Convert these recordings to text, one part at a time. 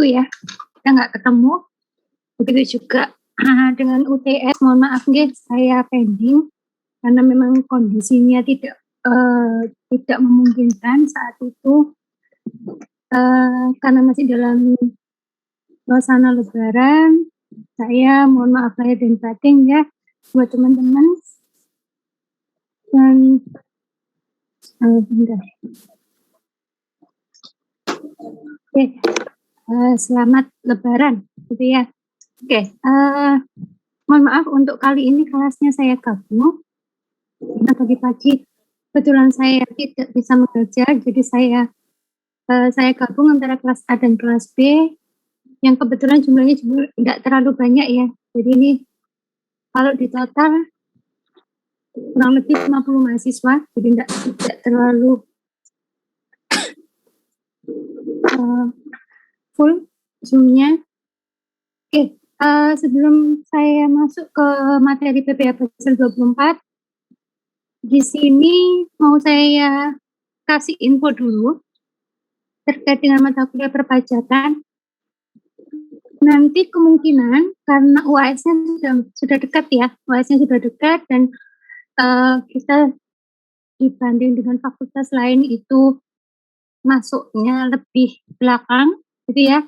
minggu ya, kita nggak ketemu. Begitu juga dengan UTS, mohon maaf nggih, saya pending karena memang kondisinya tidak memungkinkan saat itu, karena masih dalam suasana lebaran. Saya mohon maaf lahir dan batin ya buat teman-teman. Dan bentar. Oke, selamat lebaran gitu ya. Oke, mohon maaf untuk kali ini kelasnya saya gabung. Karena pagi-pagi kebetulan saya tidak bisa mengajar, jadi saya gabung antara kelas A dan kelas B, yang kebetulan jumlahnya juga tidak terlalu banyak ya. Jadi ini kalau di total kurang lebih 50 mahasiswa, jadi tidak terlalu full Zoom-nya. Oke, sebelum saya masuk ke materi PPH pasal 24, di sini mau saya kasih info dulu terkait dengan mata kuliah perpajakan. Nanti kemungkinan karena UAS-nya sudah dekat ya, UAS-nya sudah dekat dan kita dibanding dengan fakultas lain itu masuknya lebih belakang gitu ya.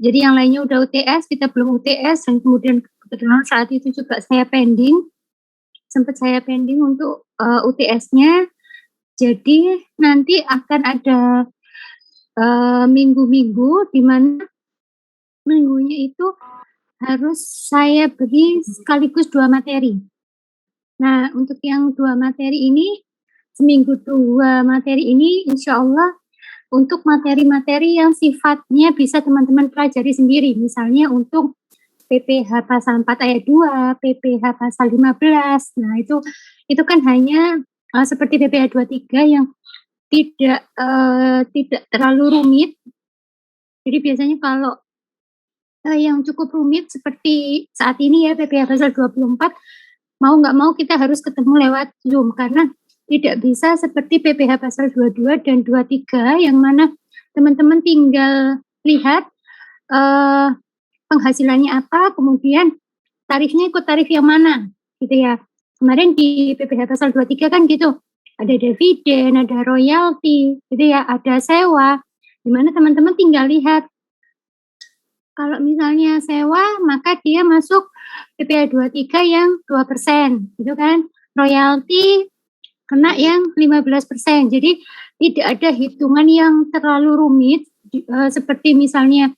Jadi yang lainnya udah UTS, kita belum UTS, dan kemudian kebetulan saat itu juga sempat saya pending untuk UTS-nya. Jadi nanti akan ada minggu-minggu di mana minggunya itu harus saya beri sekaligus 2 materi. Nah, untuk yang 2 materi ini, seminggu 2 materi ini insya Allah untuk materi-materi yang sifatnya bisa teman-teman pelajari sendiri. Misalnya untuk PPH pasal 4 ayat 2, PPH pasal 15. Nah, itu kan hanya seperti PPH 23 yang tidak terlalu rumit. Jadi biasanya kalau yang cukup rumit seperti saat ini ya PPH pasal 24, mau nggak mau kita harus ketemu lewat Zoom karena tidak bisa seperti PPH pasal 22 dan 23 yang mana teman-teman tinggal lihat penghasilannya apa, kemudian tarifnya ikut tarif yang mana gitu ya. Kemarin di PPH pasal 23 kan gitu, ada dividen, ada royalti gitu ya, ada sewa, di mana teman-teman tinggal lihat. Kalau misalnya sewa, maka dia masuk PPH 23 yang 2% gitu kan. Royalti kena yang 15%. Jadi tidak ada hitungan yang terlalu rumit seperti misalnya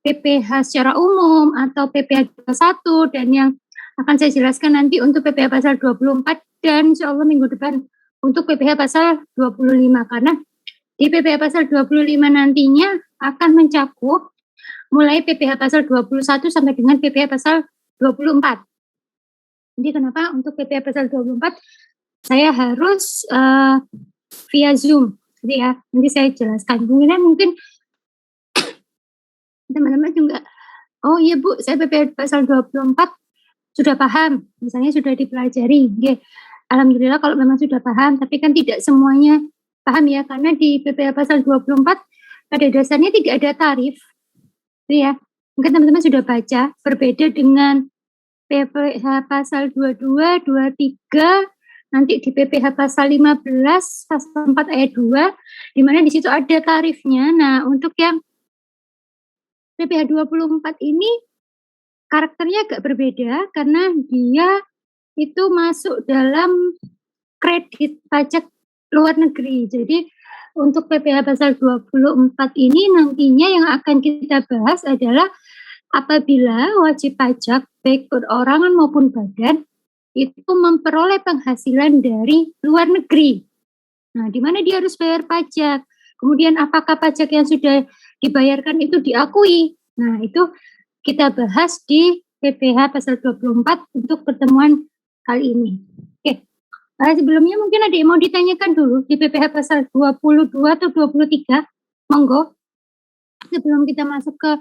PPH secara umum atau PPH 21 dan yang akan saya jelaskan nanti untuk PPH pasal 24 dan insya Allah minggu depan untuk PPH pasal 25 karena di PPH pasal 25 nantinya akan mencakup mulai PPH pasal 21 sampai dengan PPH pasal 24. Jadi kenapa untuk PPH pasal 24 saya harus via Zoom, jadi ya nanti saya jelaskan. Mungkin teman-teman juga, oh iya Bu, saya PPH pasal 24 sudah paham, misalnya sudah dipelajari. Oke. Alhamdulillah kalau memang sudah paham, tapi kan tidak semuanya paham ya, karena di PPH pasal 24 pada dasarnya tidak ada tarif. Itu ya, mungkin teman-teman sudah baca, berbeda dengan PPH pasal 22, 23, nanti di PPH pasal 15, pasal 4 ayat 2, di mana di situ ada tarifnya. Nah, untuk yang PPH 24 ini karakternya agak berbeda karena dia itu masuk dalam kredit pajak luar negeri. Jadi untuk PPH pasal 24 ini nantinya yang akan kita bahas adalah apabila wajib pajak baik perorangan maupun badan itu memperoleh penghasilan dari luar negeri. Nah, di mana dia harus bayar pajak. Kemudian apakah pajak yang sudah dibayarkan itu diakui? Nah, itu kita bahas di PPH pasal 24 untuk pertemuan kali ini. Oke. Sebelumnya mungkin ada yang mau ditanyakan dulu di PPH pasal 22 atau 23. Monggo. Sebelum kita masuk ke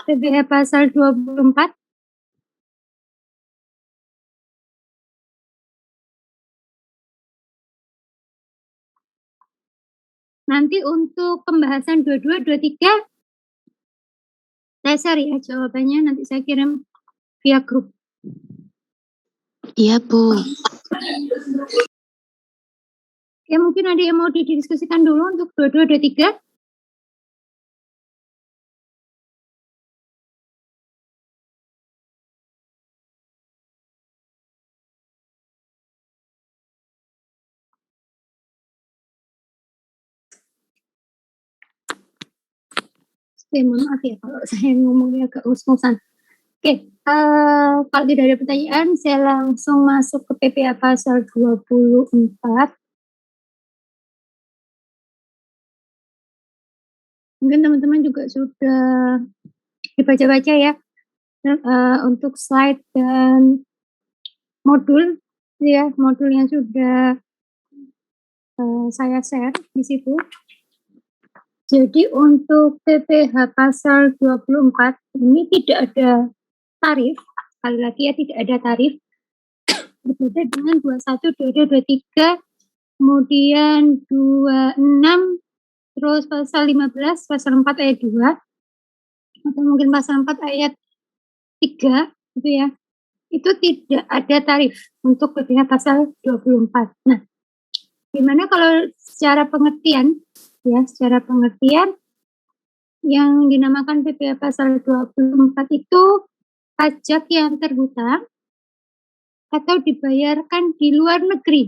PPH pasal 24. Nanti untuk pembahasan 22, 23 Saya share ya jawabannya, nanti saya kirim via grup. Iya, Bu. Ya, mungkin ada yang mau didiskusikan dulu untuk 22, 23. Maaf ya kalau saya ngomongnya agak ngos-ngosan. Oke, kalau tidak ada pertanyaan, saya langsung masuk ke PPA pasal 24. Mungkin teman-teman juga sudah dibaca-baca ya, untuk slide dan modul, ya, modul yang sudah saya share di situ. Jadi untuk PPh pasal 24 ini tidak ada tarif, sekali lagi ya tidak ada tarif, berbeda dengan 21, 22, 23, kemudian 26, terus pasal 15, pasal 4 ayat 2, atau mungkin pasal 4 ayat 3, gitu ya, itu tidak ada tarif untuk PPh pasal 24. Nah, gimana kalau secara pengertian, ya, secara pengertian yang dinamakan PPh pasal 24 itu pajak yang terhutang atau dibayarkan di luar negeri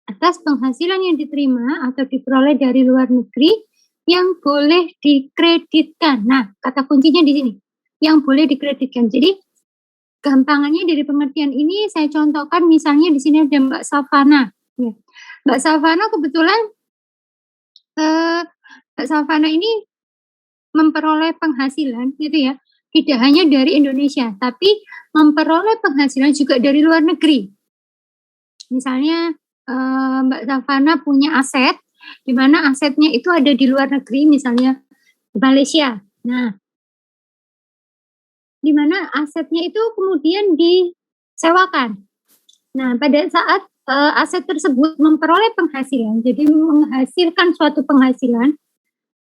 atas penghasilan yang diterima atau diperoleh dari luar negeri yang boleh dikreditkan. Nah, kata kuncinya di sini, yang boleh dikreditkan. Jadi, gampangannya dari pengertian ini saya contohkan, misalnya di sini ada Mbak Savana. Ya. Mbak Savana kebetulan, Mbak Savana ini memperoleh penghasilan, gitu ya, tidak hanya dari Indonesia, tapi memperoleh penghasilan juga dari luar negeri. Misalnya, Mbak Savana punya aset, di mana asetnya itu ada di luar negeri, misalnya di Malaysia. Nah, di mana asetnya itu kemudian disewakan. Nah, pada saat aset tersebut memperoleh penghasilan, jadi menghasilkan suatu penghasilan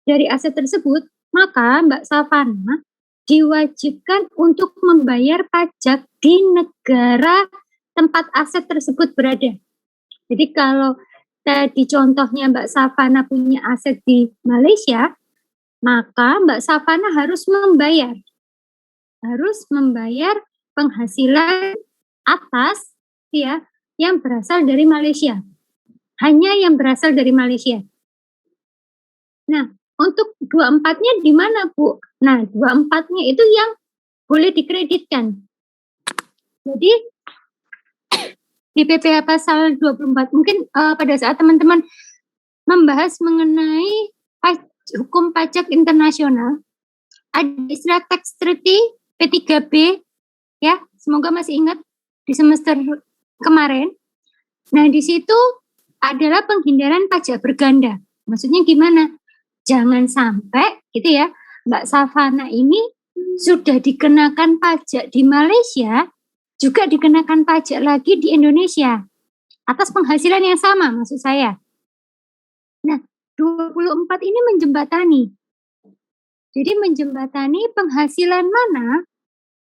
dari aset tersebut, maka Mbak Savana diwajibkan untuk membayar pajak di negara tempat aset tersebut berada. Jadi kalau tadi contohnya Mbak Savana punya aset di Malaysia, maka Mbak Savana harus membayar penghasilan atas, ya, yang berasal dari Malaysia. Hanya yang berasal dari Malaysia. Nah, untuk 24-nya di mana, Bu? Nah, 24-nya itu yang boleh dikreditkan. Jadi di PPh pasal 24 mungkin pada saat teman-teman membahas mengenai hukum pajak internasional, ada istilah tax treaty P3B, ya, semoga masih ingat di semester kemarin. Nah, di situ adalah penghindaran pajak berganda. Maksudnya gimana? Jangan sampai gitu ya, Mbak Savana ini sudah dikenakan pajak di Malaysia, juga dikenakan pajak lagi di Indonesia atas penghasilan yang sama, maksud saya. Nah, 24 ini menjembatani. Jadi menjembatani penghasilan mana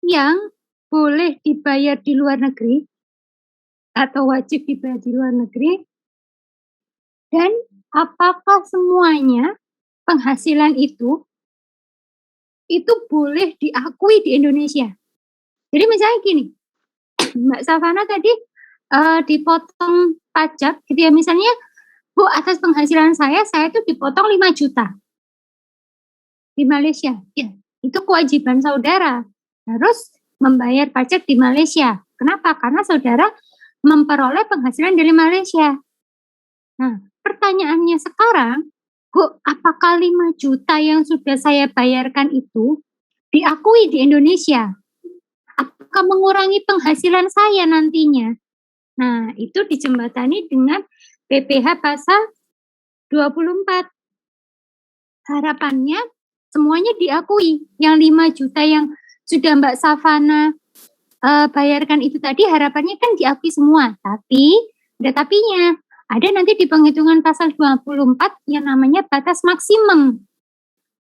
yang boleh dibayar di luar negeri atau wajib dibayar di luar negeri, dan apakah semuanya penghasilan itu boleh diakui di Indonesia. Jadi misalnya gini, Mbak Savana tadi dipotong pajak gitu ya, misalnya, Bu, atas penghasilan saya itu dipotong 5 juta di Malaysia. Ya, itu kewajiban saudara harus membayar pajak di Malaysia. Kenapa? Karena saudara memperoleh penghasilan dari Malaysia. Nah, pertanyaannya sekarang, Bu, apakah 5 juta yang sudah saya bayarkan itu diakui di Indonesia? Apakah mengurangi penghasilan saya nantinya? Nah, itu dijembatani dengan PPh pasal 24. Harapannya semuanya diakui. Yang 5 juta yang sudah Mbak Savana bayarkan itu tadi, harapannya kan diakui semua. Tapi, ada tapinya. Ada nanti di penghitungan pasal 24 yang namanya batas maksimum.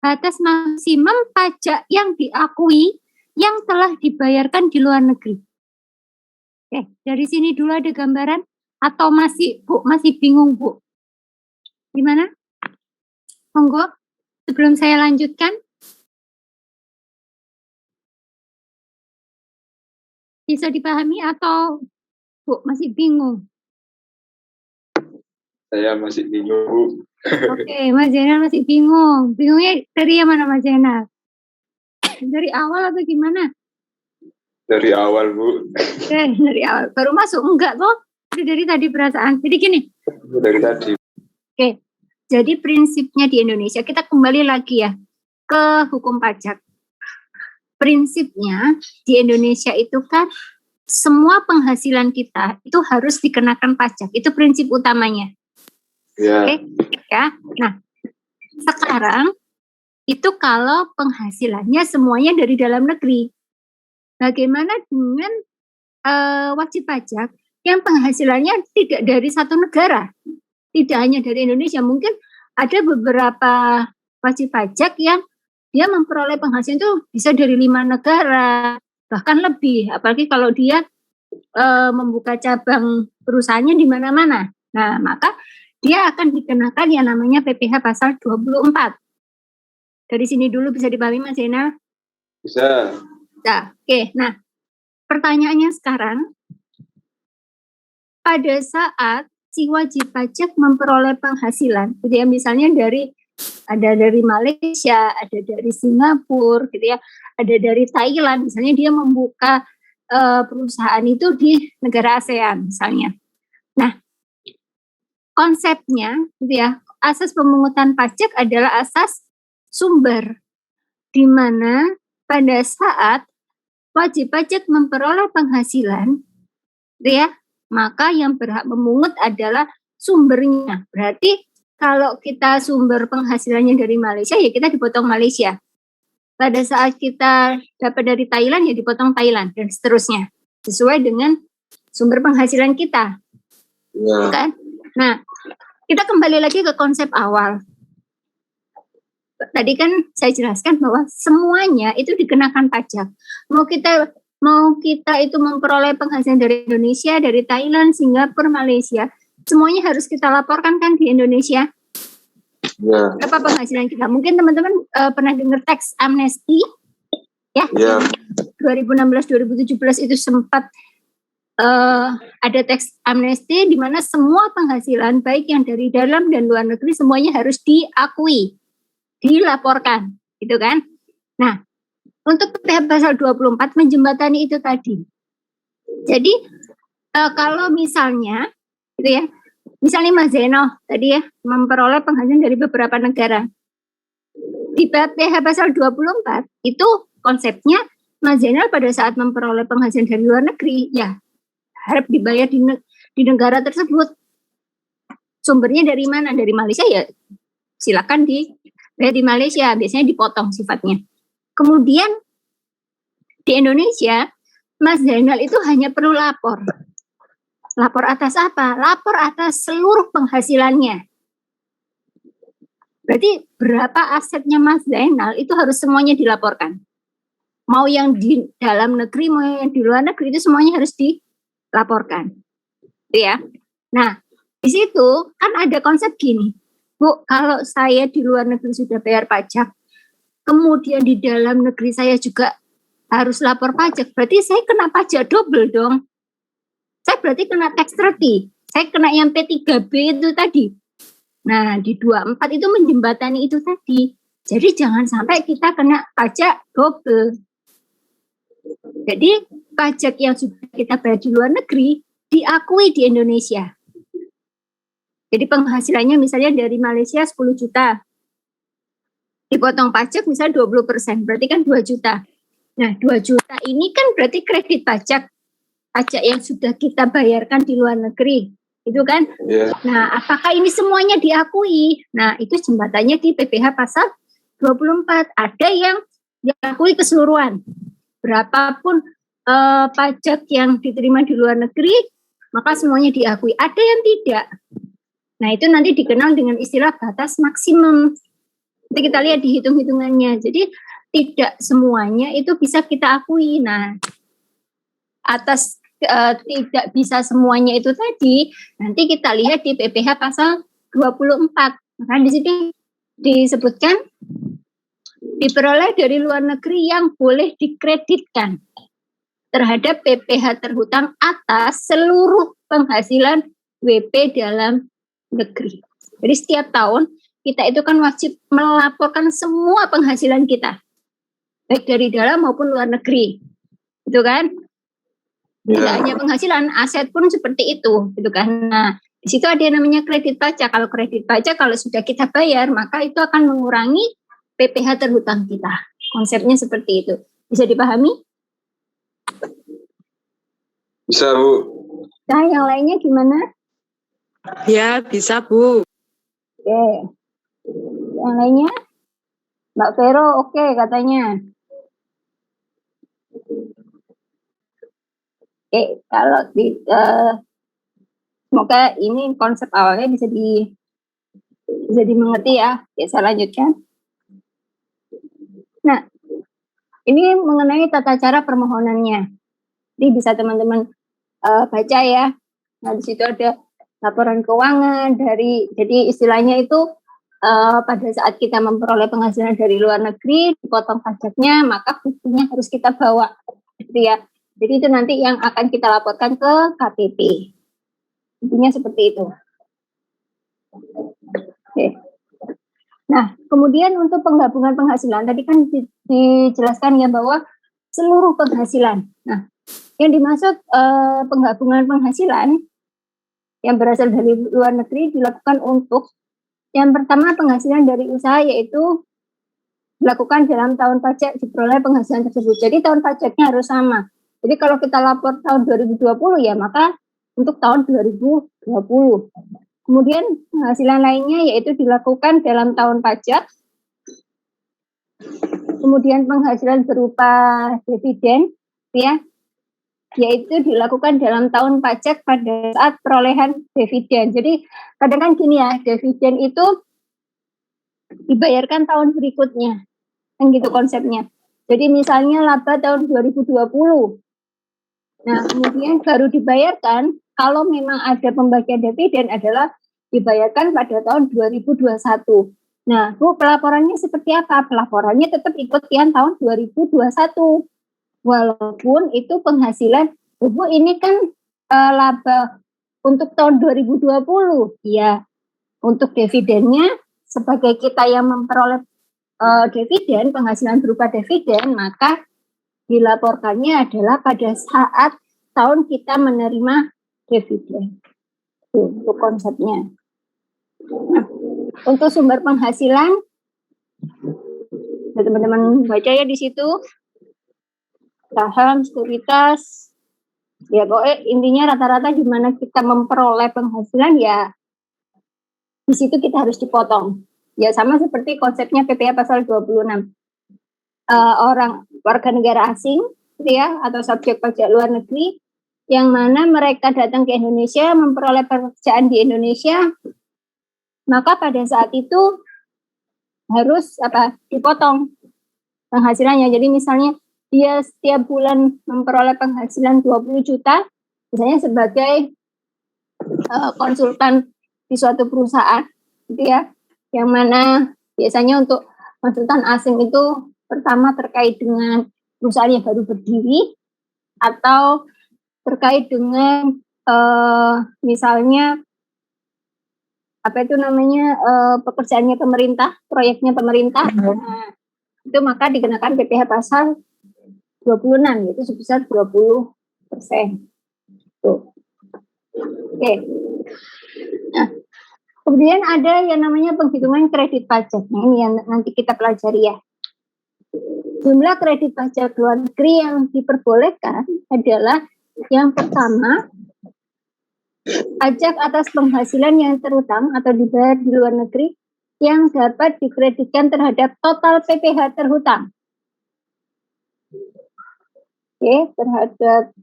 batas maksimum pajak yang diakui yang telah dibayarkan di luar negeri. Oke, dari sini dulu ada gambaran atau masih bingung, Bu? Gimana? Monggo, sebelum saya lanjutkan. Bisa dipahami atau Bu masih bingung? Saya masih bingung, Bu. Oke, Mas Zainal masih bingung. Bingungnya dari yang mana, Mas Zainal? Dari awal atau gimana? Dari awal, Bu. Oke, dari awal. Baru masuk? Enggak, toh? Dari tadi perasaan. Jadi gini. Dari tadi. Oke, jadi prinsipnya di Indonesia, kita kembali lagi ya ke hukum pajak. Prinsipnya di Indonesia itu kan semua penghasilan kita itu harus dikenakan pajak. Itu prinsip utamanya. Ya. Oke, ya. Nah, sekarang itu kalau penghasilannya semuanya dari dalam negeri. Bagaimana dengan wajib pajak yang penghasilannya tidak dari satu negara? Tidak hanya dari Indonesia, mungkin ada beberapa wajib pajak yang dia memperoleh penghasilan itu bisa dari 5 negara, bahkan lebih. Apalagi kalau dia membuka cabang perusahaannya di mana-mana. Nah, maka dia akan dikenakan yang namanya PPh pasal 24. Dari sini dulu bisa dipahami, Mas Zainal? Bisa. Nah, oke. Nah, pertanyaannya sekarang, pada saat si wajib pajak memperoleh penghasilan, gitu ya, misalnya ada dari Malaysia, ada dari Singapura, gitu ya, ada dari Thailand, misalnya dia membuka perusahaan itu di negara ASEAN, misalnya. Nah, konsepnya, gitu ya, asas pemungutan pajak adalah asas sumber, di mana pada saat wajib pajak memperoleh penghasilan, gitu ya, maka yang berhak memungut adalah sumbernya. Berarti kalau kita sumber penghasilannya dari Malaysia, ya kita dipotong Malaysia. Pada saat kita dapat dari Thailand, ya dipotong Thailand, dan seterusnya. Sesuai dengan sumber penghasilan kita. Ya. Kan? Nah, kita kembali lagi ke konsep awal. Tadi kan saya jelaskan bahwa semuanya itu dikenakan pajak. Mau kita itu memperoleh penghasilan dari Indonesia, dari Thailand, Singapura, Malaysia, semuanya harus kita laporkan kan di Indonesia. Ya. Apa penghasilan kita? Mungkin teman-teman pernah dengar tax amnesty, ya? Ya. 2016-2017 itu sempat ada tax amnesty di mana semua penghasilan baik yang dari dalam dan luar negeri semuanya harus diakui, dilaporkan, gitu kan? Nah, untuk PPh pasal 24 menjembatani itu tadi. Jadi kalau misalnya, gitu ya, misalnya Mas Zeno tadi ya memperoleh penghasilan dari beberapa negara, di PPh pasal 24 itu konsepnya Mas Zeno pada saat memperoleh penghasilan dari luar negeri, ya harap dibayar di negara tersebut. Sumbernya dari mana? Dari Malaysia, ya silakan di Malaysia, biasanya dipotong sifatnya. Kemudian di Indonesia, Mas Zainal itu hanya perlu lapor. Lapor atas apa? Lapor atas seluruh penghasilannya. Berarti berapa asetnya Mas Zainal itu harus semuanya dilaporkan. Mau yang di dalam negeri, mau yang di luar negeri, itu semuanya harus dilaporkan. Ya. Nah, di situ kan ada konsep gini. Bu, kalau saya di luar negeri sudah bayar pajak, kemudian di dalam negeri saya juga harus lapor pajak, berarti saya kena pajak double dong. Saya berarti kena tax 30, saya kena yang P3B itu tadi. Nah, di 24 itu menjembatani itu tadi. Jadi jangan sampai kita kena pajak double. Jadi pajak yang sudah kita bayar di luar negeri diakui di Indonesia. Jadi penghasilannya misalnya dari Malaysia 10 juta. Dipotong pajak misalnya 20%, berarti kan 2 juta. Nah, 2 juta ini kan berarti kredit pajak yang sudah kita bayarkan di luar negeri, itu kan? Yeah. Nah, apakah ini semuanya diakui? Nah, itu jembatannya di PPh pasal 24. Ada yang diakui keseluruhan. Berapapun pajak yang diterima di luar negeri, maka semuanya diakui. Ada yang tidak. Nah, itu nanti dikenal dengan istilah batas maksimum. Nanti kita lihat di hitung-hitungannya. Jadi tidak semuanya itu bisa kita akui. Nah, atas tidak bisa semuanya itu tadi, nanti kita lihat di PPh pasal 24. Maka di sini disebutkan diperoleh dari luar negeri yang boleh dikreditkan terhadap PPh terhutang atas seluruh penghasilan WP dalam negeri. Jadi setiap tahun kita itu kan wajib melaporkan semua penghasilan kita, baik dari dalam maupun luar negeri, gitu kan? Tidak hanya penghasilan, aset pun seperti itu, gitu kan? Nah, di situ ada yang namanya kredit pajak. Kalau kredit pajak, kalau sudah kita bayar, maka itu akan mengurangi PPh terhutang kita. Konsepnya seperti itu. Bisa dipahami? Bisa, Bu. Nah, yang lainnya gimana? Ya, bisa, Bu. Oke. Yang lainnya? Mbak Vero, oke katanya. Oke, kalau semoga ini konsep awalnya bisa dimengerti ya. Oke, saya lanjutkan. Nah, ini mengenai tata cara permohonannya. Jadi bisa teman-teman baca ya. Nah, di situ ada laporan keuangan jadi istilahnya itu pada saat kita memperoleh penghasilan dari luar negeri, dipotong pajaknya, maka buktinya harus kita bawa, gitu ya. Jadi itu nanti yang akan kita laporkan ke KPP. Intinya seperti itu. Oke. Nah, kemudian untuk penggabungan penghasilan, tadi kan dijelaskan ya bahwa seluruh penghasilan. Nah, yang dimaksud penggabungan penghasilan yang berasal dari luar negeri dilakukan untuk yang pertama penghasilan dari usaha, yaitu dilakukan dalam tahun pajak diperoleh penghasilan tersebut. Jadi tahun pajaknya harus sama. Jadi kalau kita lapor tahun 2020 ya maka untuk tahun 2020. Kemudian penghasilan lainnya yaitu dilakukan dalam tahun pajak. Kemudian penghasilan berupa dividen ya, yaitu dilakukan dalam tahun pajak pada saat perolehan dividen. Jadi kadang kan gini ya, dividen itu dibayarkan tahun berikutnya, kan gitu konsepnya. Jadi misalnya laba tahun 2020, nah kemudian baru dibayarkan kalau memang ada pembagian dividen adalah dibayarkan pada tahun 2021. Nah, Bu, pelaporannya seperti apa? Pelaporannya tetap ikut yang tahun 2021. Walaupun itu penghasilan, Bu ini kan laba untuk tahun 2020, ya untuk dividennya sebagai kita yang memperoleh dividen, penghasilan berupa dividen, maka dilaporkannya adalah pada saat tahun kita menerima dividen. Untuk konsepnya. Nah, untuk sumber penghasilan, teman-teman baca ya di situ. Saham, sekuritas, ya pokoknya intinya rata-rata di mana kita memperoleh penghasilan ya di situ kita harus dipotong. Ya sama seperti konsepnya PPh pasal 26. Orang warga negara asing gitu ya atau subjek pajak luar negeri yang mana mereka datang ke Indonesia memperoleh pekerjaan di Indonesia, maka pada saat itu harus dipotong penghasilannya. Jadi misalnya dia setiap bulan memperoleh penghasilan 20 juta, misalnya sebagai konsultan di suatu perusahaan, gitu ya, yang mana biasanya untuk konsultan asing itu pertama terkait dengan perusahaan yang baru berdiri atau terkait dengan misalnya pekerjaannya pemerintah, proyeknya pemerintah, nah, itu maka dikenakan PPh pasal 26 yaitu sebesar 20%. Tuh. Oke. Nah, kemudian ada yang namanya penghitungan kredit pajak. Nah, ini yang nanti kita pelajari ya. Jumlah kredit pajak luar negeri yang diperbolehkan adalah yang pertama, pajak atas penghasilan yang terutang atau dibayar di luar negeri yang dapat dikreditkan terhadap total PPh terhutang. Oke, terhadap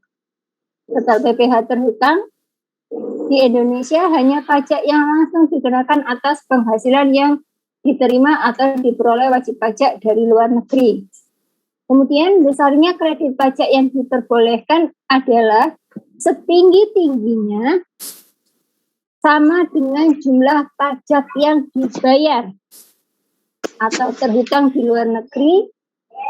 total PPh terhutang di Indonesia hanya pajak yang langsung dikenakan atas penghasilan yang diterima atau diperoleh wajib pajak dari luar negeri. Kemudian besarnya kredit pajak yang diperbolehkan adalah setinggi-tingginya sama dengan jumlah pajak yang dibayar atau terhutang di luar negeri,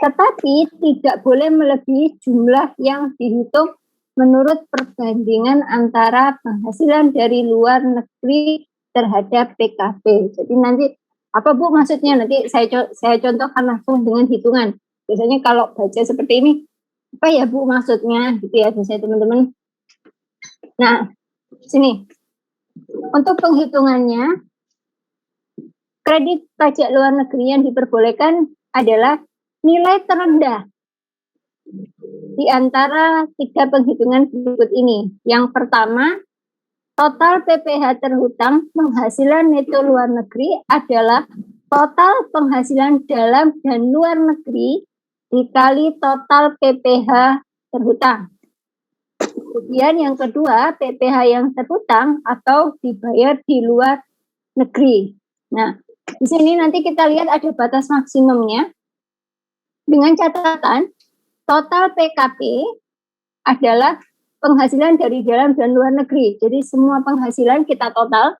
tetapi tidak boleh melebihi jumlah yang dihitung menurut perbandingan antara penghasilan dari luar negeri terhadap PKB. Jadi nanti apa Bu maksudnya? Nanti saya contohkan langsung dengan hitungan. Biasanya kalau baca seperti ini, apa ya Bu maksudnya? Gitu ya biasanya teman-teman. Nah, sini. Untuk penghitungannya, kredit pajak luar negeri yang diperbolehkan adalah nilai terendah di antara 3 penghitungan berikut ini. Yang pertama, total PPh terhutang penghasilan neto luar negeri adalah total penghasilan dalam dan luar negeri dikali total PPh terhutang. Kemudian yang kedua, PPh yang terhutang atau dibayar di luar negeri. Nah, di sini nanti kita lihat ada batas maksimumnya. Dengan catatan, total PKP adalah penghasilan dari dalam dan luar negeri. Jadi semua penghasilan kita total.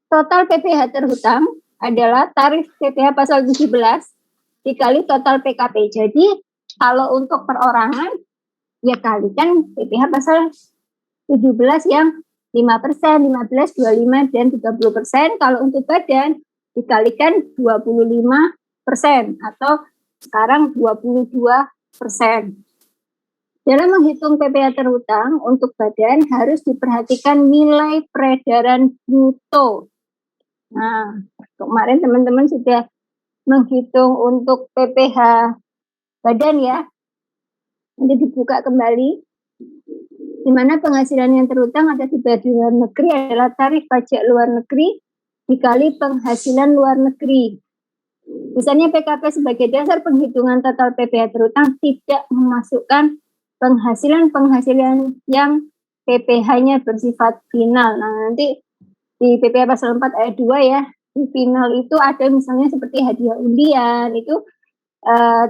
Total PPh terhutang adalah tarif PPh pasal 17 dikali total PKP. Jadi kalau untuk perorangan, ya kalikan PPh pasal 17 yang 5%, 15, 25, dan 30%. Kalau untuk badan, dikalikan 25% atau sekarang 22%. Dalam menghitung PPh terhutang untuk badan harus diperhatikan nilai peredaran bruto. Nah, kemarin teman-teman sudah menghitung untuk PPh badan ya. Nanti dibuka kembali, di mana penghasilan yang terhutang ada dibayar di luar negeri adalah tarif pajak luar negeri dikali penghasilan luar negeri. Misalnya PKP sebagai dasar penghitungan total PPh terhutang tidak memasukkan penghasilan yang PPh-nya bersifat final. Nah, nanti di PPh pasal 4 ayat 2 ya, di final itu ada misalnya seperti hadiah undian, itu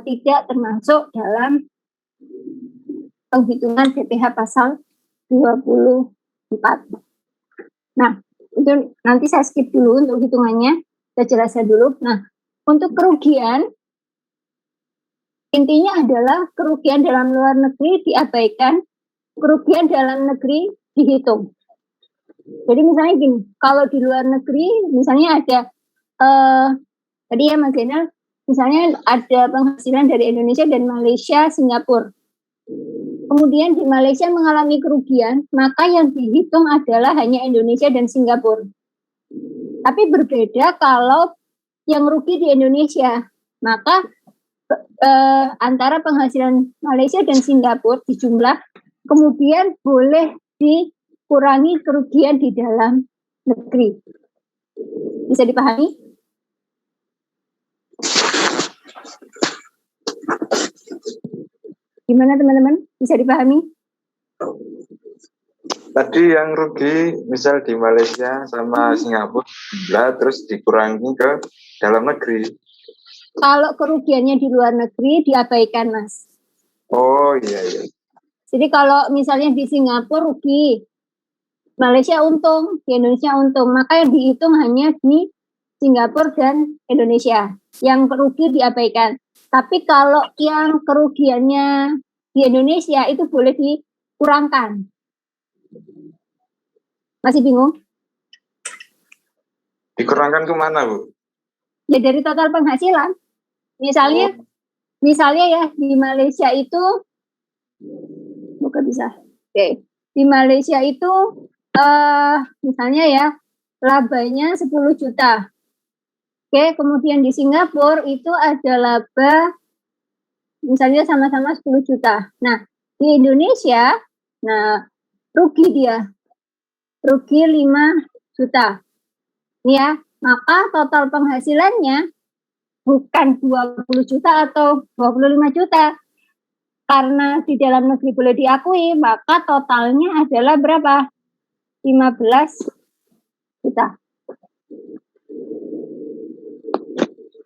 tidak termasuk dalam penghitungan PPh pasal 24. Nah, itu nanti saya skip dulu untuk hitungannya, saya jelaskan dulu. Nah, untuk kerugian, intinya adalah kerugian dalam luar negeri diabaikan, kerugian dalam negeri dihitung. Jadi misalnya gini, kalau di luar negeri misalnya ada, tadi ya Mas Zainal, misalnya ada penghasilan dari Indonesia dan Malaysia, Singapura. Kemudian di Malaysia mengalami kerugian, maka yang dihitung adalah hanya Indonesia dan Singapura. Tapi berbeda kalau yang rugi di Indonesia, maka antara penghasilan Malaysia dan Singapura dijumlah, kemudian boleh dikurangi kerugian di dalam negeri. Bisa dipahami? Gimana teman-teman? Bisa dipahami? Tadi yang rugi misal di Malaysia sama Singapura terus dikurangi ke dalam negeri. Kalau kerugiannya di luar negeri diabaikan, Mas. Oh iya. Jadi kalau misalnya di Singapura rugi, Malaysia untung, di Indonesia untung, maka yang dihitung hanya di Singapura dan Indonesia. Yang rugi diabaikan. Tapi kalau yang kerugiannya di Indonesia itu boleh dikurangkan. Masih bingung? Dikurangkan ke mana, Bu? Ya dari total penghasilan. Misalnya ya di Malaysia itu, bukan bisa. Oke. Di Malaysia itu misalnya ya labanya 10 juta. Oke, kemudian di Singapura itu ada laba misalnya sama-sama 10 juta. Nah, di Indonesia, rugi dia. Rugi 5 juta. Ya, maka total penghasilannya bukan 20 juta atau 25 juta. Karena di dalam negeri boleh diakui, maka totalnya adalah berapa? 15 juta.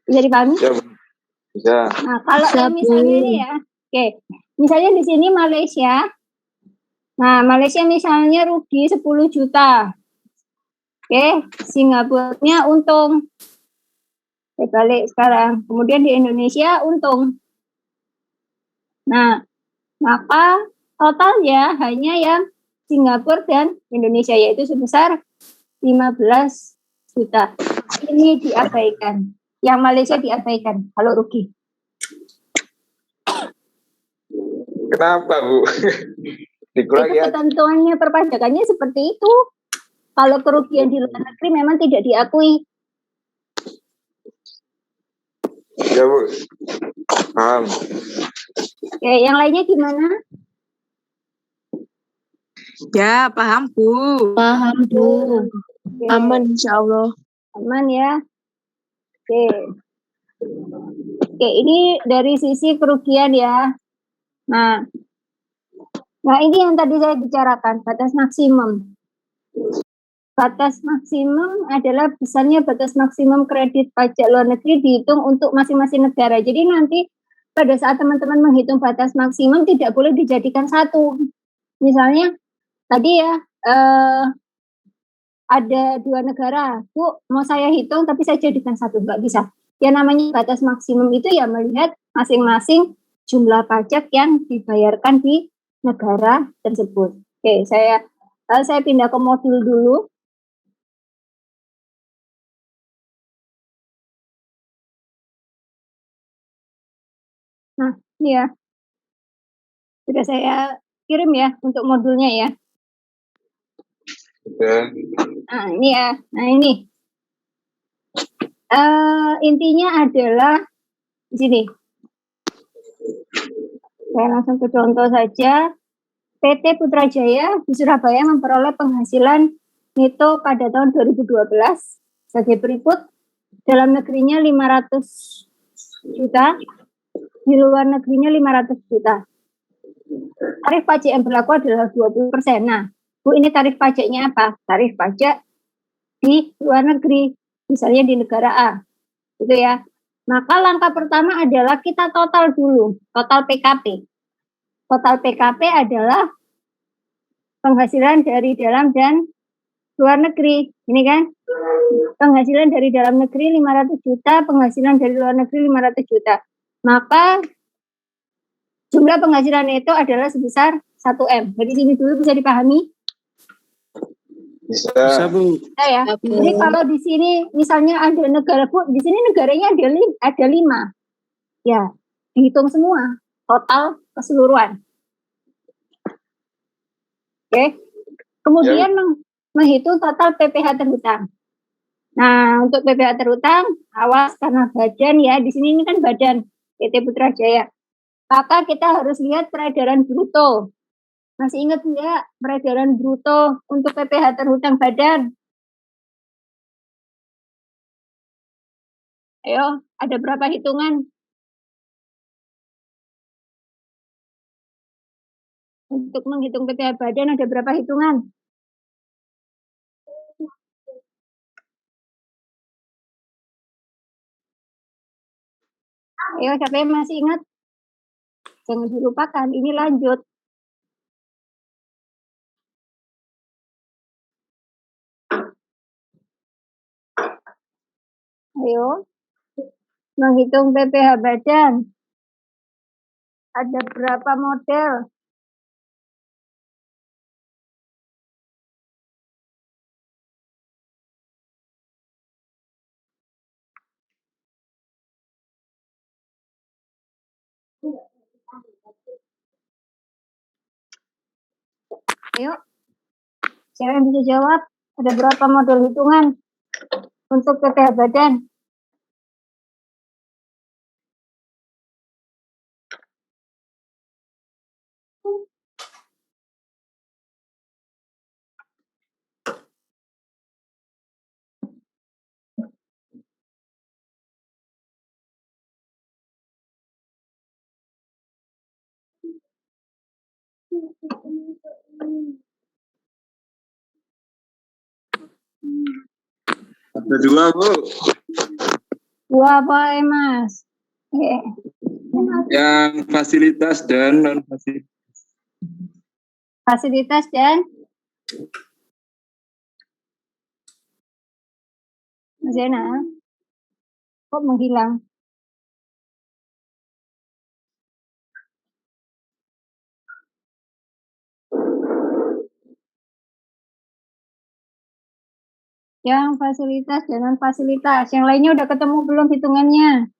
Bisa dipahami? Ya, Bu. Bisa. Nah, kalau Bisa, yang misalnya Bu. ini ya, oke. Misalnya di sini Malaysia. Nah, Malaysia misalnya rugi 10 juta. Oke, Singapurnya untung. Saya balik sekarang. Kemudian di Indonesia untung. Nah, maka totalnya hanya yang Singapura dan Indonesia, yaitu sebesar 15 juta. Ini diabaikan. Yang Malaysia diabaikan kalau rugi. Kenapa, Bu? Itu Dikurangi aja. ketentuannya perpajakannya seperti itu. Kalau kerugian di luar negeri memang tidak diakui. Ya, Bu. Paham. Oke, yang lainnya gimana? Ya, paham, Bu. Paham, Bu. Oke, Aman, insya Allah. aman ya. Oke. Oke, ini dari sisi kerugian ya. Nah, ini yang tadi saya bicarakan, batas maksimum. Batas maksimum adalah besarnya batas maksimum kredit pajak luar negeri dihitung untuk masing-masing negara. Jadi nanti pada saat teman-teman menghitung batas maksimum tidak boleh dijadikan satu. Misalnya tadi ya ada 2 negara, Bu, mau saya hitung tapi saya jadikan satu, nggak bisa. Ya namanya batas maksimum itu ya melihat masing-masing jumlah pajak yang dibayarkan di negara tersebut. Oke, saya pindah ke modul dulu. Nah, ini ya. Sudah saya kirim ya untuk modulnya ya. Oke. Nah, ini ya. Nah, ini. Intinya adalah di sini. Saya langsung ke contoh saja. PT Putrajaya di Surabaya memperoleh penghasilan neto pada tahun 2012 sebagai berikut. Dalam negerinya 500 juta, di luar negerinya 500 juta. Tarif pajak yang berlaku adalah 20%. Nah, Bu, ini tarif pajaknya apa? Tarif pajak di luar negeri, misalnya di negara A. Gitu ya. Maka langkah pertama adalah kita total dulu, total PKP. Total PKP adalah penghasilan dari dalam dan luar negeri. Ini kan? Penghasilan dari dalam negeri 500 juta, penghasilan dari luar negeri 500 juta. Maka jumlah penghasilan itu adalah sebesar 1M. Dari sini dulu bisa dipahami? Bisa. Bu. Nah, ya. Jadi kalau di sini misalnya ada negara, Bu, di sini negaranya ada 5. Ya, dihitung semua, total keseluruhan. Oke. Kemudian menghitung total PPh terhutang. Nah, untuk PPh terhutang, awas karena badan ya, di sini ini kan badan PT Putrajaya. Maka kita harus lihat peredaran bruto. Masih ingat nggak peredaran bruto untuk PPh terhutang badan? Ayo, ada berapa hitungan? Untuk menghitung PPh badan ada berapa hitungan? Ayo, siapa yang masih ingat? Jangan dilupakan, ini lanjut. Ayo, menghitung PPh badan. Ada berapa model? Ayo, siapa yang bisa jawab? Ada berapa model hitungan untuk PPh badan? Ada 2, Bu. Wah, apa Mas? Yang fasilitas dan non fasilitas. Fasilitas dan Mas Zena, kok menghilang? Yang fasilitas dan non fasilitas. Yang lainnya udah ketemu belum hitungannya?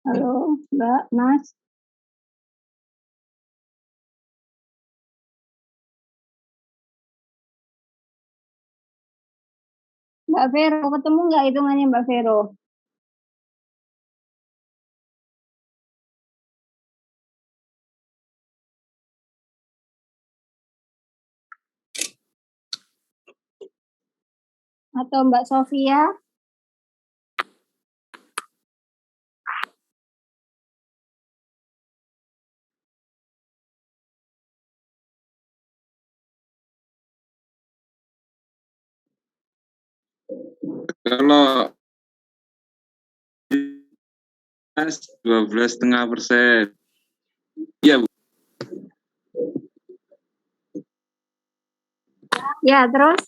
Halo, Mbak, Mas. Mbak Vero, ketemu nggak hitungannya Mbak Vero? Atau Mbak Sofia? Kalau 12,5%. Iya, Bu. Ya, terus?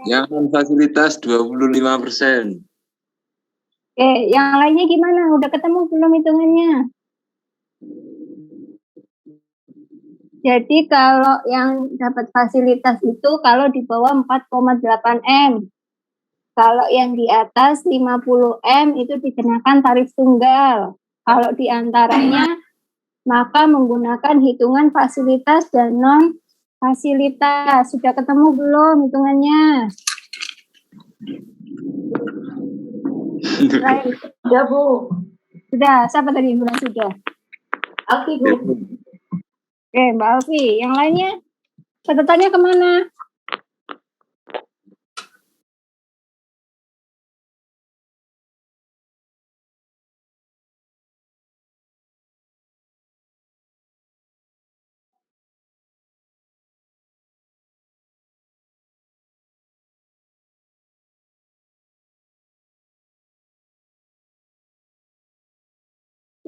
Yang non fasilitas 25%. Oke, yang lainnya gimana? Udah ketemu belum hitungannya? Jadi kalau yang dapat fasilitas itu kalau di bawah 4,8 M. Kalau yang di atas 50 M itu dikenakan tarif tunggal. Kalau di antaranya maka menggunakan hitungan fasilitas dan non fasilitas. Sudah ketemu belum hitungannya? Ya, Bu. Sudah, siapa tadi yang bilang sudah? Alfi, Bu. Oke, Mbak Alfi. Yang lainnya catatannya kemana?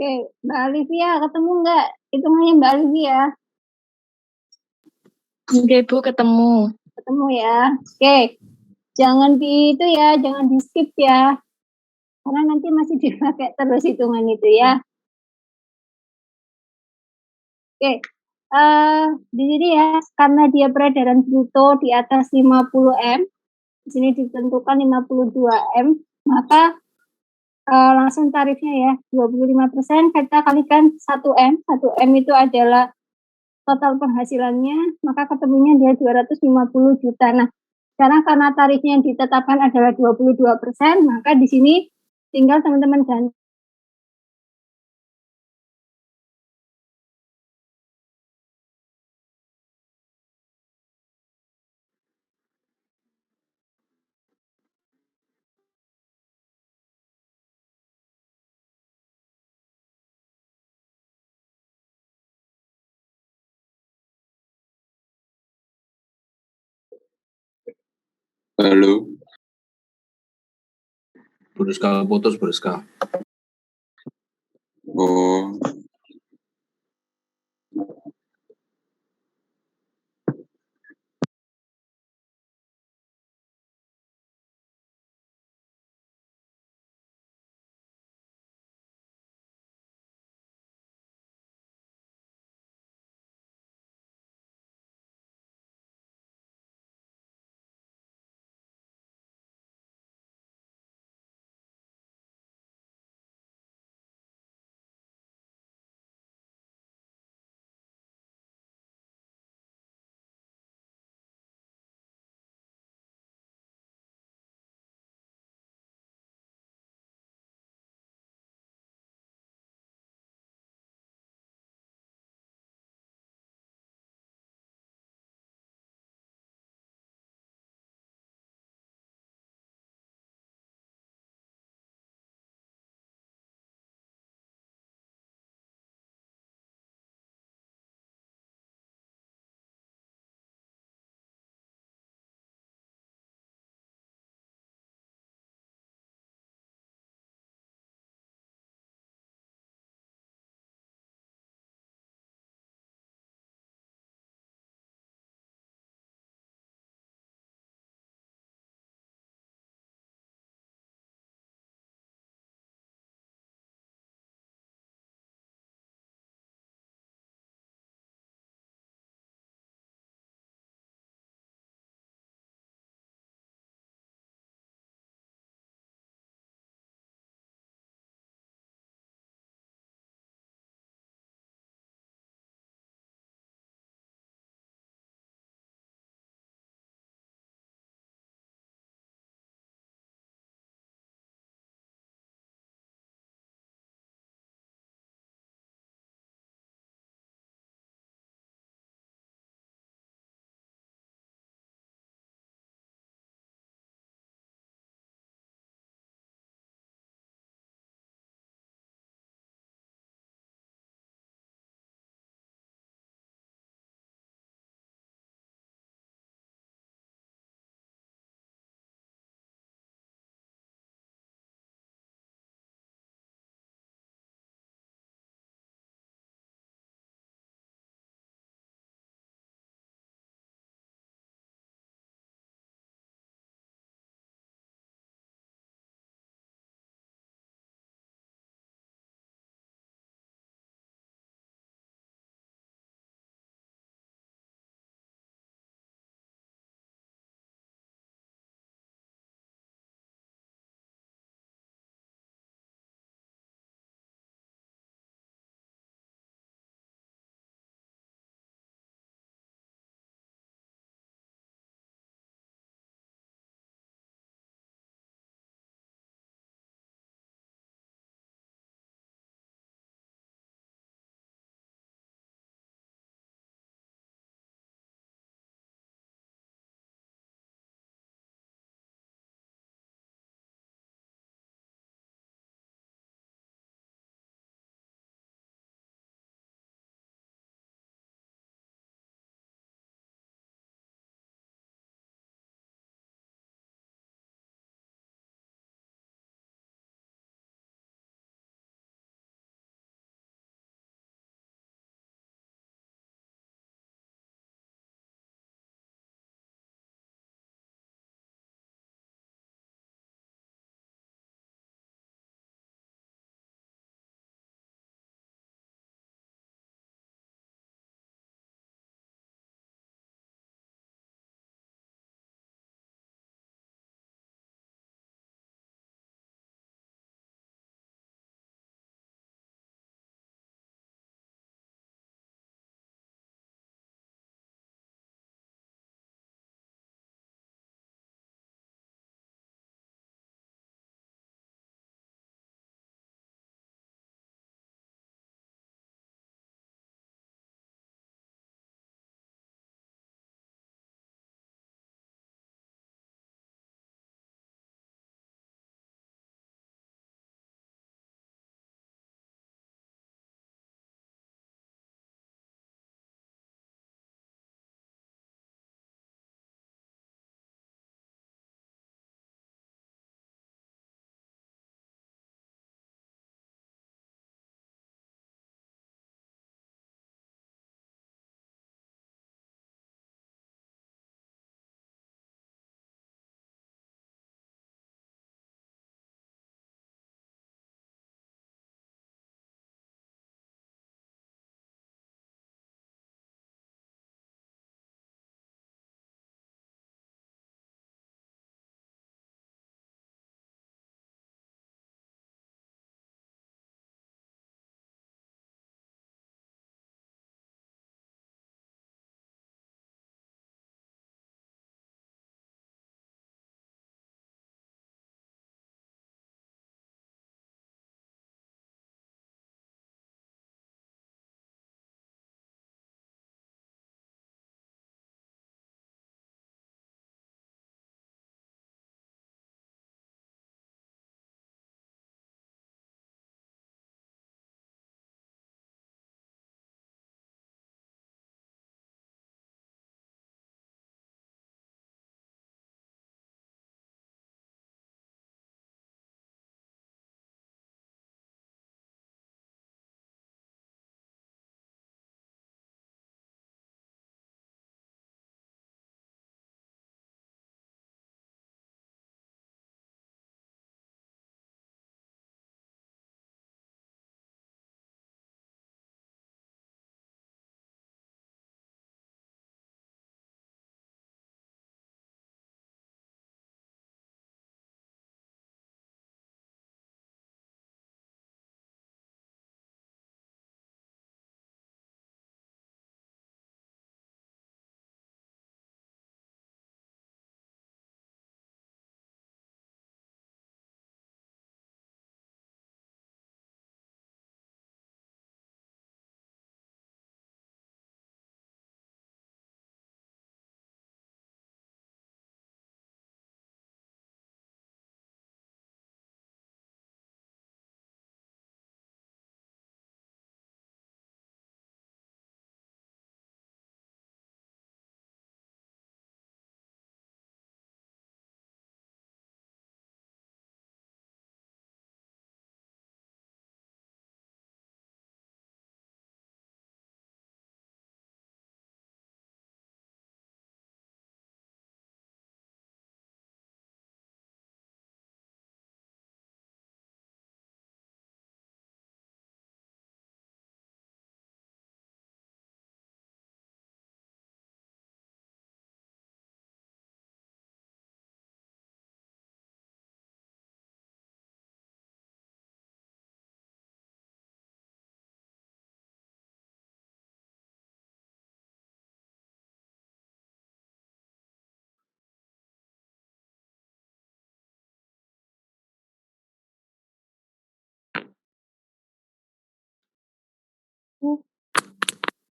Oke, Mbak Alivia, ketemu nggak hitungannya Mbak Alivia? Oke, Bu, ketemu. Ketemu ya. Oke, jangan di itu ya, jangan di skip ya. Karena nanti masih dipakai terus hitungan itu ya. Oke, di sini ya, karena dia peredaran bruto di atas 50 M, di sini ditentukan 52 M, maka langsung tarifnya ya, 25% kita kalikan 1 M. 1 M itu adalah total penghasilannya, maka ketemunya dia 250 juta. Nah, sekarang karena tarifnya yang ditetapkan adalah 22%, maka di sini tinggal teman-teman ganti. Halo. Buriska putus, Buriska. Oh.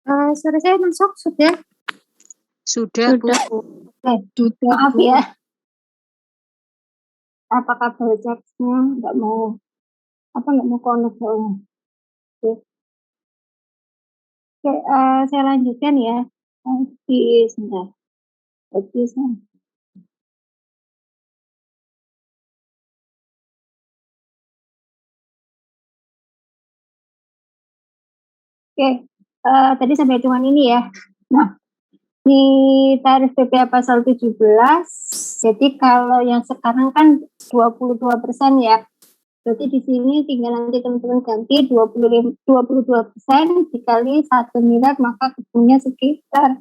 Suara saya masuk sudah? Sudah, Bu. Oke, maaf ya. Apa kabel charge-nya nggak mau connect soalnya. Oke, saya lanjutkan ya. Sebentar. Oke, tadi sampai cuman ini ya. Nah, di tarif PPh pasal 17, jadi kalau yang sekarang kan 22% ya. Berarti di sini tinggal nanti teman-teman ganti 22% dikali 1 miliar, maka ketemunya sekitar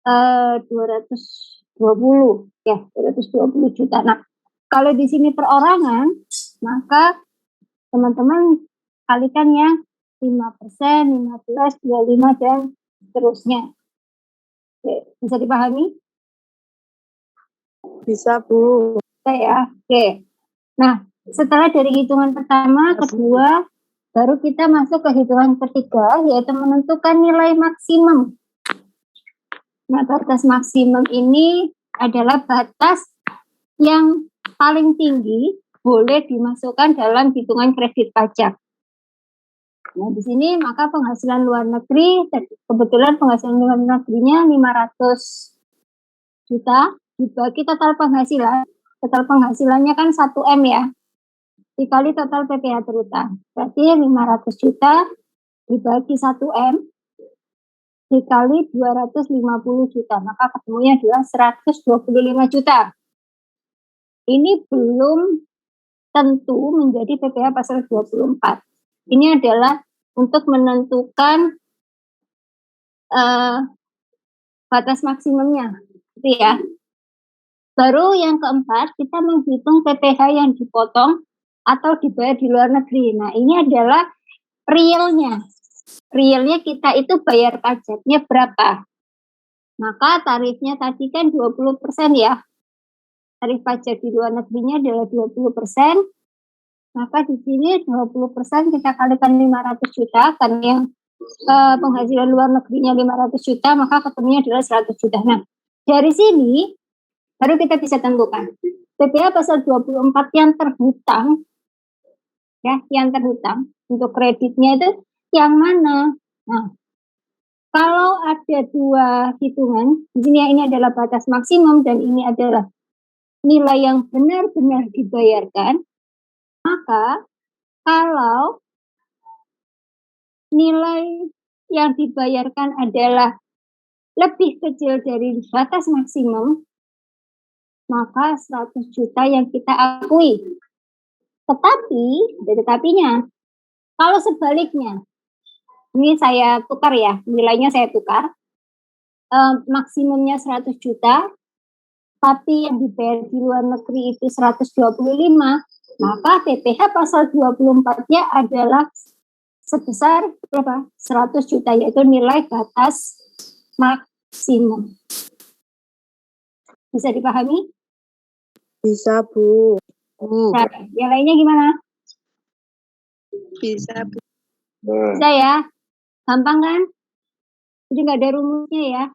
220 ya, 220 juta. Nah, kalau di sini perorangan, maka teman-teman kalikan ya 5%, 15, 25 dan seterusnya. Oke, bisa dipahami? Bisa, Bu. Bisa ya. Oke. Nah, setelah dari hitungan pertama, kedua, baru kita masuk ke hitungan ketiga, yaitu menentukan nilai maksimum. Nah, batas maksimum ini adalah batas yang paling tinggi boleh dimasukkan dalam hitungan kredit pajak. Nah, di sini maka penghasilan luar negeri, kebetulan penghasilan luar negerinya 500 juta, dibagi total penghasilannya kan 1M ya, dikali total PPh terutang. Berarti 500 juta dibagi 1M, dikali 250 juta, maka ketemunya adalah 125 juta. Ini belum tentu menjadi PPh pasal 24. Ini adalah untuk menentukan batas maksimumnya, gitu ya. Baru yang keempat, kita menghitung PPh yang dipotong atau dibayar di luar negeri. Nah, ini adalah realnya. Realnya kita itu bayar pajaknya berapa? Maka tarifnya tadi kan 20% ya. Tarif pajak di luar negerinya adalah 20%. Maka di sini 20% kita kalikan 500 juta, karena yang penghasilan luar negerinya 500 juta, maka ketemunya adalah 100 juta. Nah, dari sini baru kita bisa tentukan PPh pasal 24 yang terhutang, ya, yang terhutang untuk kreditnya itu yang mana? Nah, kalau ada dua hitungan, di sini ini adalah batas maksimum dan ini adalah nilai yang benar-benar dibayarkan, maka kalau nilai yang dibayarkan adalah lebih kecil dari batas maksimum, maka 100 juta yang kita akui. Tetapi, ada tetapinya, kalau sebaliknya, ini saya tukar ya, nilainya saya tukar, maksimumnya 100 juta, tapi yang dibayar di luar negeri itu 125, maka PPh pasal 24-nya adalah sebesar berapa? 100 juta, yaitu nilai batas maksimum. Bisa dipahami? Bisa, Bu. Nah, yang lainnya gimana? Bisa, Bu. Bisa ya? Gampang kan? Jadi nggak ada rumusnya ya.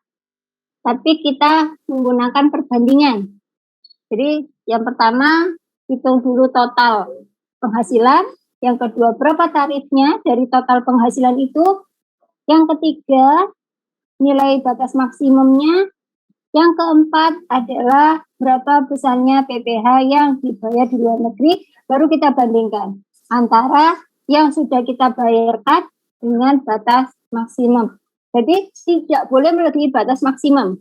Tapi kita menggunakan perbandingan. Jadi yang pertama, hitung dulu total penghasilan. Yang kedua, berapa tarifnya dari total penghasilan itu. Yang ketiga, nilai batas maksimumnya. Yang keempat adalah berapa besarnya PPh yang dibayar di luar negeri. Baru kita bandingkan antara yang sudah kita bayarkan dengan batas maksimum. Jadi tidak boleh melebihi batas maksimum,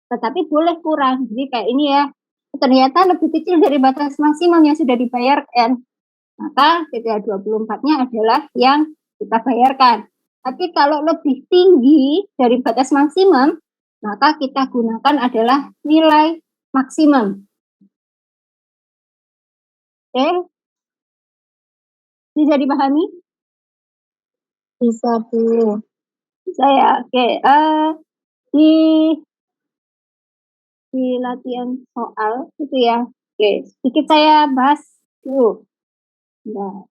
tetapi boleh kurang. Jadi kayak ini ya, ternyata lebih kecil dari batas maksimum yang sudah dibayarkan, maka PPh 24-nya adalah yang kita bayarkan. Tapi kalau lebih tinggi dari batas maksimum, maka kita gunakan adalah nilai maksimum. Oke? Bisa dipahami? Bisa, Bu. Bisa ya? Oke. Di latihan soal itu ya. Oke, sedikit saya bahas dulu. Nah,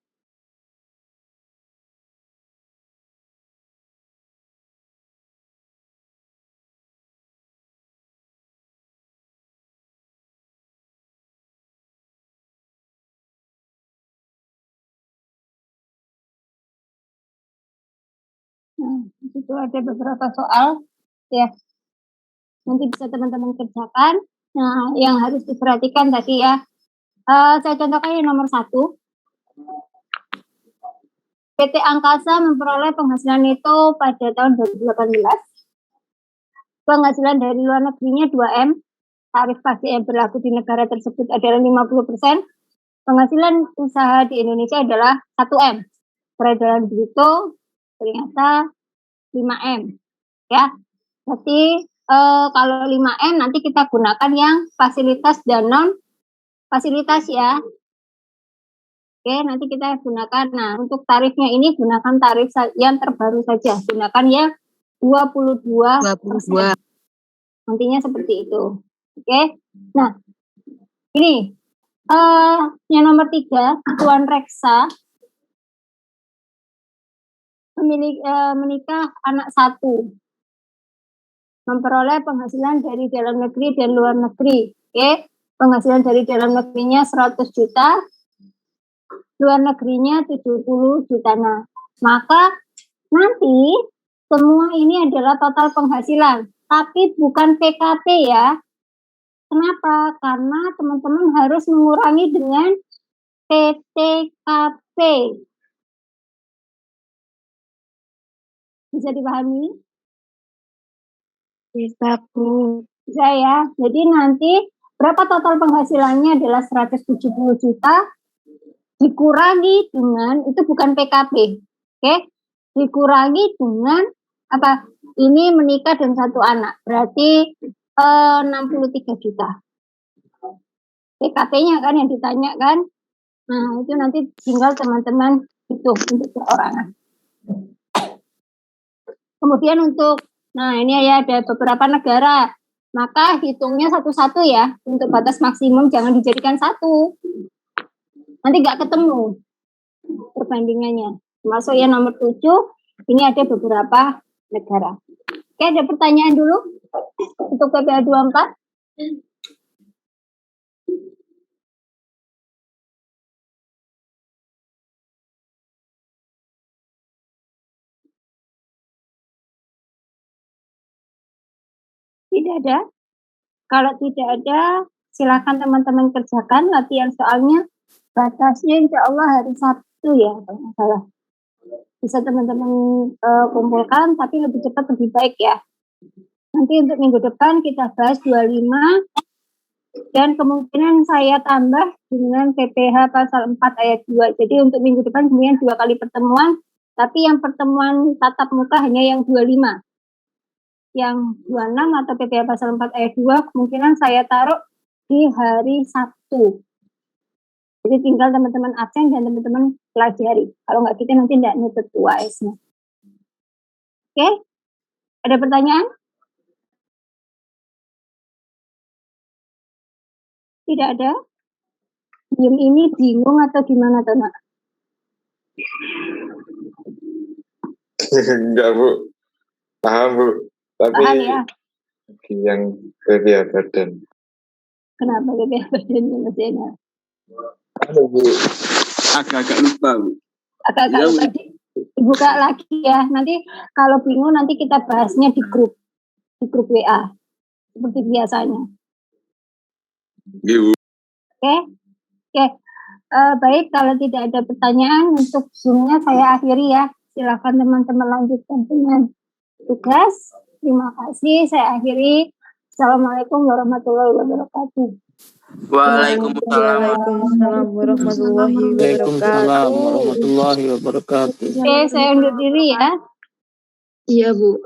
Nah, di situ ada beberapa soal ya. Nanti bisa teman-teman kerjakan. Nah, yang harus diperhatikan tadi ya. Saya contohkan yang nomor 1. PT Angkasa memperoleh penghasilan neto pada tahun 2018. Penghasilan dari luar negerinya 2M. Tarif pajak yang berlaku di negara tersebut adalah 50%. Penghasilan usaha di Indonesia adalah 1M. Peredaran bruto ternyata 5M. Ya. Jadi kalau 5M nanti kita gunakan yang fasilitas dan non fasilitas ya. Oke, nanti kita gunakan. Nah, untuk tarifnya ini gunakan tarif yang terbaru saja. Gunakan ya 22%. Nantinya seperti itu. Oke. Nah, ini yang nomor 3, Tuan Reksa menikah anak 1. Memperoleh penghasilan dari dalam negeri dan luar negeri. Oke. Penghasilan dari dalam negerinya 100 juta, luar negerinya 70 juta. Nah, maka nanti semua ini adalah total penghasilan, tapi bukan PKP ya. Kenapa? Karena teman-teman harus mengurangi dengan PTKP. Bisa dipahami? Bisa, Bu. Bisa ya. Jadi nanti berapa total penghasilannya adalah 170 juta dikurangi dengan, itu bukan PKP. Oke? Dikurangi dengan apa? Ini menikah dan 1 anak. Berarti 63 juta. PKP-nya kan yang ditanya kan. Nah, itu nanti tinggal teman-teman hitung untuk perorangan. Kemudian untuk, nah ini ya ada beberapa negara. Maka hitungnya satu-satu ya. Untuk batas maksimum jangan dijadikan 1. Nanti nggak ketemu perbandingannya. Termasuk yang nomor 7, ini ada beberapa negara. Oke, ada pertanyaan dulu untuk PPA 24. Tidak ada. Kalau tidak ada, silakan teman-teman kerjakan latihan soalnya. Batasnya insya Allah hari Sabtu ya, kalau nggak salah. Bisa teman-teman kumpulkan, tapi lebih cepat lebih baik ya. Nanti untuk minggu depan kita bahas 25, dan kemungkinan saya tambah dengan PPH pasal 4 ayat 2. Jadi untuk minggu depan kemudian 2 kali pertemuan, tapi yang pertemuan tatap muka hanya yang 25. Yang 26 atau PPH pasal 4 ayat 2 kemungkinan saya taruh di hari Sabtu. Jadi tinggal teman-teman absen dan teman-teman pelajari. Kalau nggak kita nanti tidak nutup UAS-nya. Oke? Ada pertanyaan? Tidak ada? Diem ini bingung atau gimana tuh, Nak? Enggak, Bu. Paham, Bu. Tapi Paham ya? yang PPH badan. Kenapa PPH badannya masih enak? Bu. Agak-agak lupa, Bu. Agak-agak lupa. Dibuka lagi ya. Nanti kalau bingung nanti kita bahasnya di grup WA. Seperti biasanya. Ibu. Oke? Baik, kalau tidak ada pertanyaan untuk Zoom-nya saya akhiri ya. Silakan teman-teman lanjutkan dengan tugas. Terima kasih, saya akhiri. Assalamualaikum warahmatullahi wabarakatuh. Waalaikumsalam warahmatullahi wabarakatuh. Oke, saya undur diri ya. Iya, Bu.